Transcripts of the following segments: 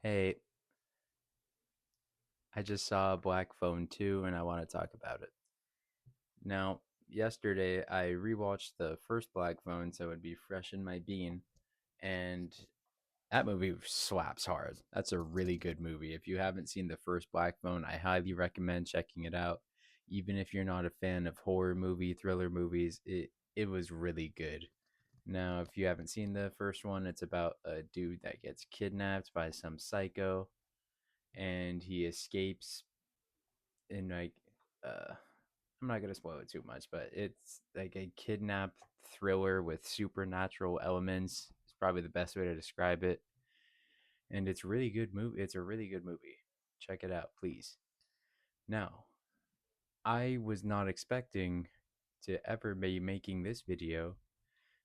Hey, I just saw Black Phone 2 and I want to talk about it. Now, yesterday I rewatched the first Black Phone so it'd be fresh in my bean, and that movie slaps hard. That's a really good movie. If you haven't seen the first Black Phone, I highly recommend checking it out. Even if you're not a fan of horror movie, thriller movies, it was really good. Now, if you haven't seen the first one, it's about a dude that gets kidnapped by some psycho and he escapes in uh I'm not gonna spoil it too much, but it's like a kidnap thriller with supernatural elements. It's probably the best way to describe it, and it's really good movie. It's a really good movie. Check it out, please. Now, I was not expecting to ever be making this video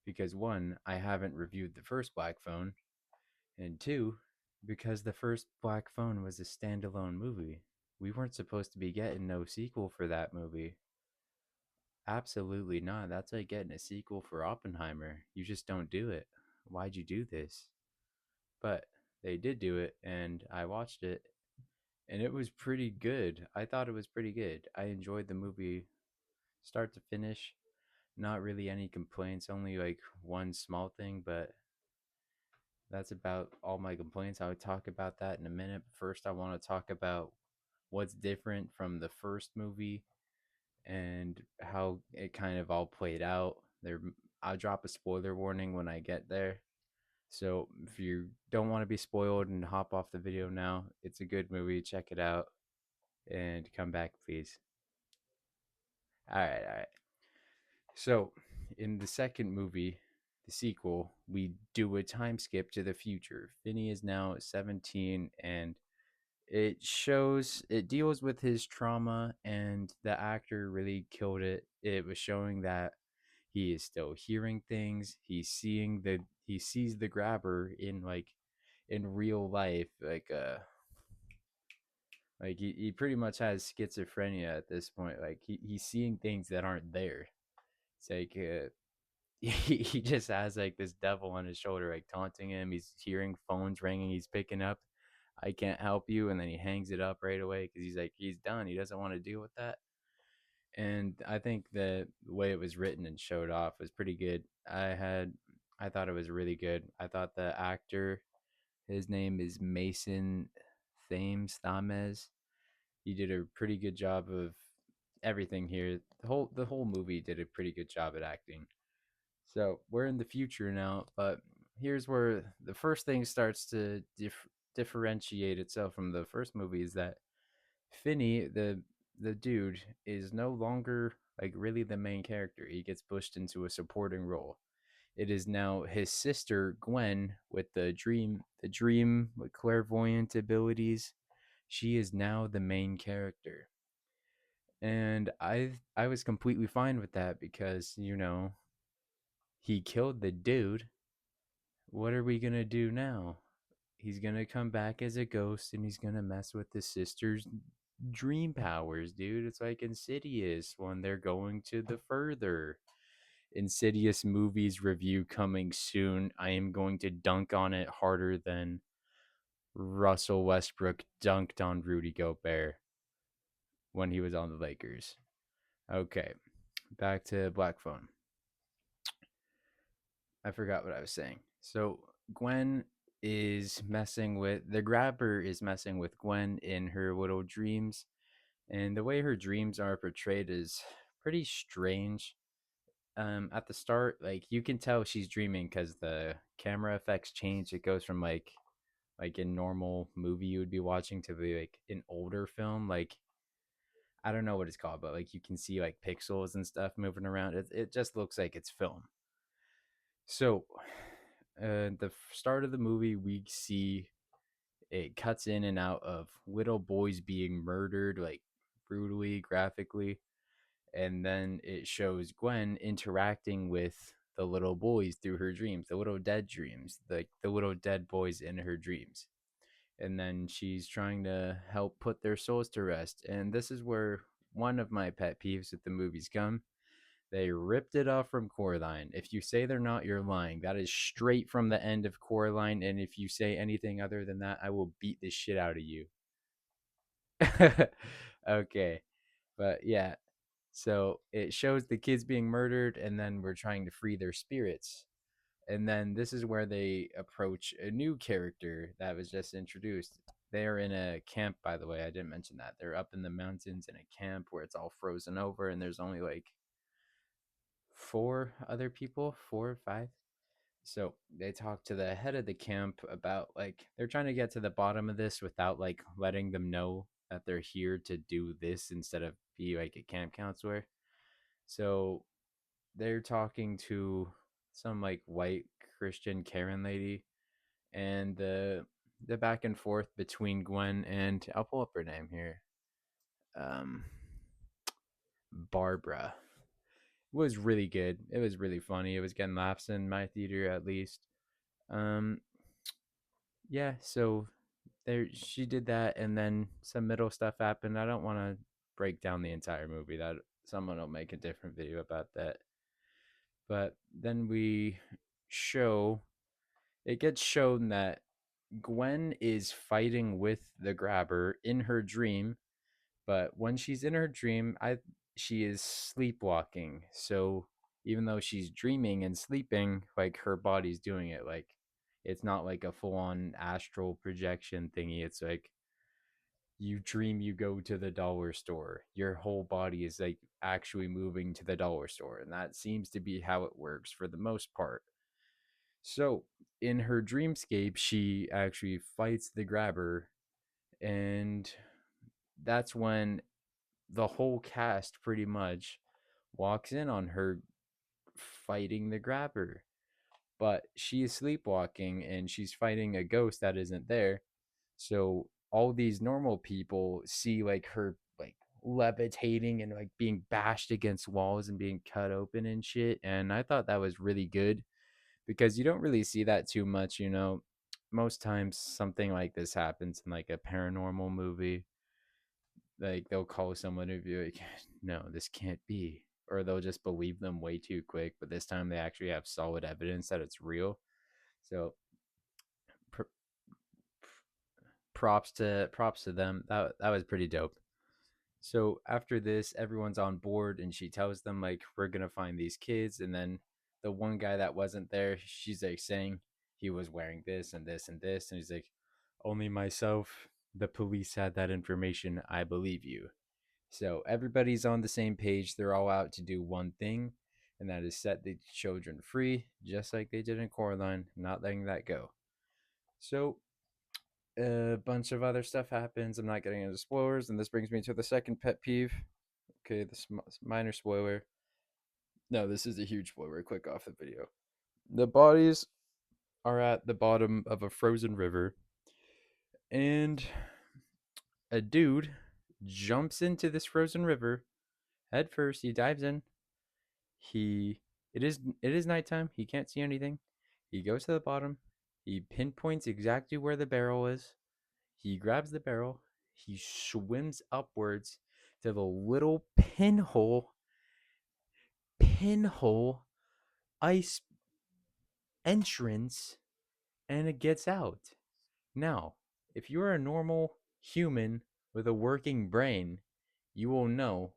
because one, I haven't reviewed the first Black Phone, and two, because the first Black Phone was a standalone movie. We weren't supposed to be getting no sequel for that movie. Absolutely not. That's like getting a sequel for Oppenheimer. You just don't do it. Why'd you do this? But they did do it, and I watched it, and it was pretty good. I thought it was pretty good. I enjoyed the movie start to finish. Not really any complaints, only like one small thing, but that's about all my complaints. I would talk about that in a minute. First, I want to talk about what's different from the first movie and how it kind of all played out. There, I'll drop a spoiler warning when I get there. So if you don't want to be spoiled and hop off the video now, it's a good movie. Check it out and come back, please. All right, all right. So in the second movie, the sequel, we do a time skip to the future. Finney is now 17 and it deals with his trauma, and the actor really killed it. It was showing that he is still hearing things. He sees the grabber in in real life, like he pretty much has schizophrenia at this point. Like he's seeing things that aren't there. It's like he just has like this devil on his shoulder, like taunting him. He's hearing phones ringing. He's picking up. I can't help you, and then he hangs it up right away because he's done. He doesn't want to deal with that. And I think the way it was written and showed off was pretty good. I thought it was really good. I thought the actor, his name is Mason Thames. He did a pretty good job of everything here. The whole movie did a pretty good job at acting. So we're in the future now, but here's where the first thing starts to differentiate itself from the first movie is that Finney, the dude, is no longer like really the main character. He gets pushed into a supporting role. It is now his sister Gwen with the dream with clairvoyant abilities. She is now the main character. And I was completely fine with that because, he killed the dude. What are we going to do now? He's going to come back as a ghost and he's going to mess with the sister's dream powers, dude. It's like Insidious when they're going to the further. Insidious movies review coming soon. I am going to dunk on it harder than Russell Westbrook dunked on Rudy Gobert when he was on the Lakers. Okay, back to Black Phone. I forgot what I was saying. So Gwen is messing with the grabber is messing with Gwen in her little dreams, and the way her dreams are portrayed is pretty strange. At the start, like you can tell she's dreaming because the camera effects change. It goes from like in normal movie you would be watching to be like an older film. Like I don't know what it's called, but like you can see like pixels and stuff moving around. It just looks like it's film. So, the start of the movie, we see it cuts in and out of little boys being murdered, like brutally, graphically, and then it shows Gwen interacting with the little boys through her dreams, the little dead dreams, like the little dead boys in her dreams. And then she's trying to help put their souls to rest. And this is where one of my pet peeves with the movies come. They ripped it off from Coraline. If you say they're not, you're lying. That is straight from the end of Coraline, and if you say anything other than that, I will beat the shit out of you. Okay. But yeah, so it shows the kids being murdered, and then we're trying to free their spirits. And then this is where they approach a new character that was just introduced. They're in a camp, by the way. I didn't mention that. They're up in the mountains in a camp where it's all frozen over, and there's only like four other people, four or five. So they talk to the head of the camp about like they're trying to get to the bottom of this without like letting them know that they're here to do this instead of be like a camp counselor. So they're talking to some like white Christian Karen lady, and the back and forth between Gwen and I'll pull up her name here. Um Barbara was really good. It was really funny. It was getting laughs in my theater at least. Um yeah, so there she did that, and then some middle stuff happened. I don't want to break down the entire movie. That someone will make a different video about that. But then we show it gets shown that Gwen is fighting with the grabber in her dream, but when she's in her dream, I she is sleepwalking. So even though she's dreaming and sleeping, like her body's doing it. Like it's not like a full on astral projection thingy. It's like you dream you go to the dollar store. Your whole body is like actually moving to the dollar store. And that seems to be how it works for the most part. So in her dreamscape, she actually fights the grabber, and that's when the whole cast pretty much walks in on her fighting the grabber. But she is sleepwalking and she's fighting a ghost that isn't there. So all these normal people see like her like levitating and like being bashed against walls and being cut open and shit. And I thought that was really good because you don't really see that too much, you know. Most times something like this happens in like a paranormal movie. Like they'll call someone and be like, no, this can't be. Or they'll just believe them way too quick. But this time they actually have solid evidence that it's real. So pr- props to them. That was pretty dope. So after this, everyone's on board, and she tells them like we're gonna find these kids. And then the one guy that wasn't there, she's like saying he was wearing this and this and this, and he's like, only myself. The police had that information. I believe you. So everybody's on the same page. They're all out to do one thing, and that is set the children free, just like they did in Coraline, not letting that go. So a bunch of other stuff happens. I'm not getting into spoilers, and this brings me to the second pet peeve. Okay, this minor spoiler. No, this is a huge spoiler. Click off the video. The bodies are at the bottom of a frozen river, and a dude jumps into this frozen river head first. He dives in. He it is nighttime. He can't see anything. He goes to the bottom. He pinpoints exactly where the barrel is. He grabs the barrel. He swims upwards to the little pinhole ice entrance, and it gets out. Now, if you're a normal human with a working brain, you will know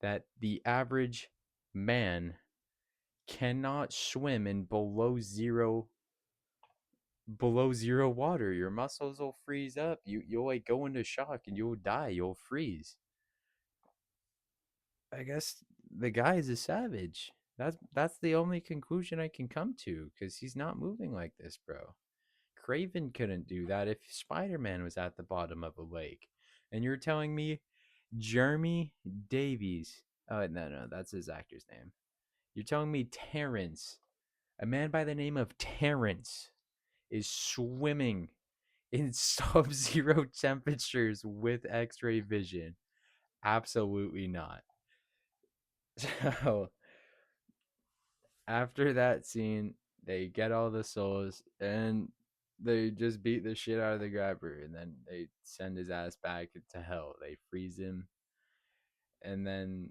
that the average man cannot swim in below zero water. Your muscles will freeze up. You'll like go into shock and you'll die. You'll freeze. I guess the guy is a savage. That's the only conclusion I can come to because he's not moving like this, bro. Craven couldn't do that if Spider-Man was at the bottom of a lake. And you're telling me Jeremy Davies. Oh no, that's his actor's name. You're telling me Terrence, a man by the name of Terrence, is swimming in sub-zero temperatures with X-ray vision? Absolutely not. So after that scene, they get all the souls and they just beat the shit out of the grabber, and then they send his ass back to hell. They freeze him, and then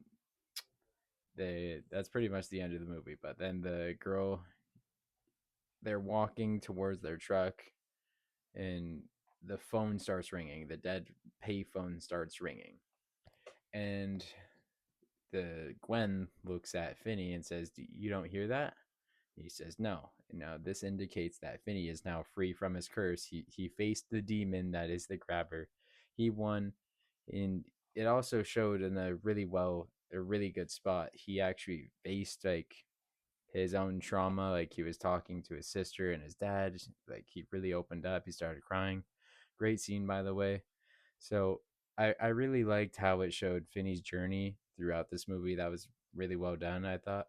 That's pretty much the end of the movie. But then the girl, they're walking towards their truck, and the phone starts ringing. The dead pay phone starts ringing, and the Gwen looks at Finney and says, "You don't hear that?" He says, "No." Now this indicates that Finney is now free from his curse. He faced the demon that is the grabber. He won, and it also showed in a really good spot. He actually faced like his own trauma. Like he was talking to his sister and his dad. Like he really opened up. He started crying. Great scene, by the way. So I really liked how it showed Finney's journey throughout this movie. That was really well done, I thought.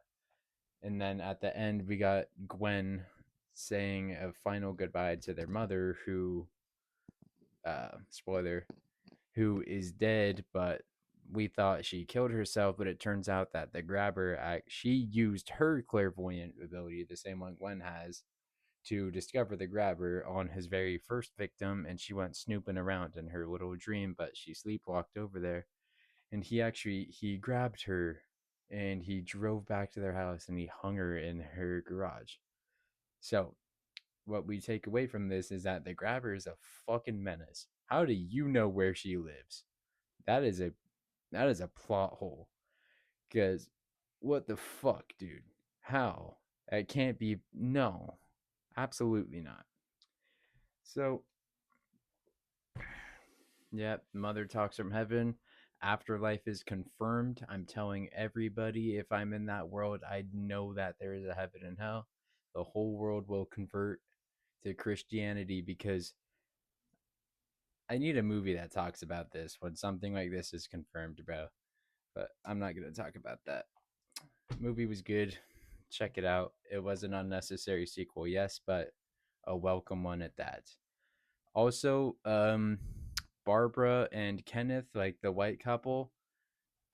And then at the end, we got Gwen saying a final goodbye to their mother, who, spoiler, who is dead, but we thought she killed herself, but it turns out that the grabber, she used her clairvoyant ability, the same one Gwen has, to discover the grabber on his very first victim, and she went snooping around in her little dream, but she sleepwalked over there, and he grabbed her and he drove back to their house and he hung her in her garage. So what we take away from this is that the grabber is a fucking menace. How do you know where she lives? That is a that is a plot hole. Cause what the fuck, dude? How? It can't be. No, absolutely not. So yeah, Mother talks from heaven. Afterlife is confirmed. I'm telling everybody, if I'm in that world, I know that there is a heaven and hell. The whole world will convert to Christianity because I need a movie that talks about this when something like this is confirmed, bro. But I'm not going to talk about that. The movie was good. Check it out. It was an unnecessary sequel, yes, but a welcome one at that. Also, Barbara and Kenneth, like the white couple,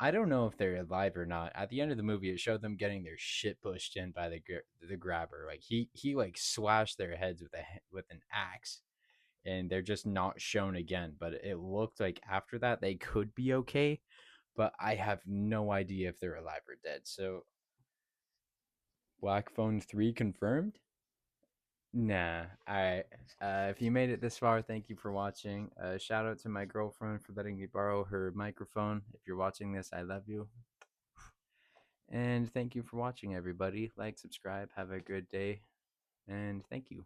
I don't know if they're alive or not. At the end of the movie, it showed them getting their shit pushed in by the grabber. Like he like slashed their heads with an axe, and they're just not shown again. But it looked like after that they could be okay, but I have no idea if they're alive or dead. So Black Phone 3 confirmed? Nah. All right. If you made it this far, thank you for watching. Shout out to my girlfriend for letting me borrow her microphone. If you're watching this, I love you. And thank you for watching, everybody. Like, subscribe, have a good day, and thank you.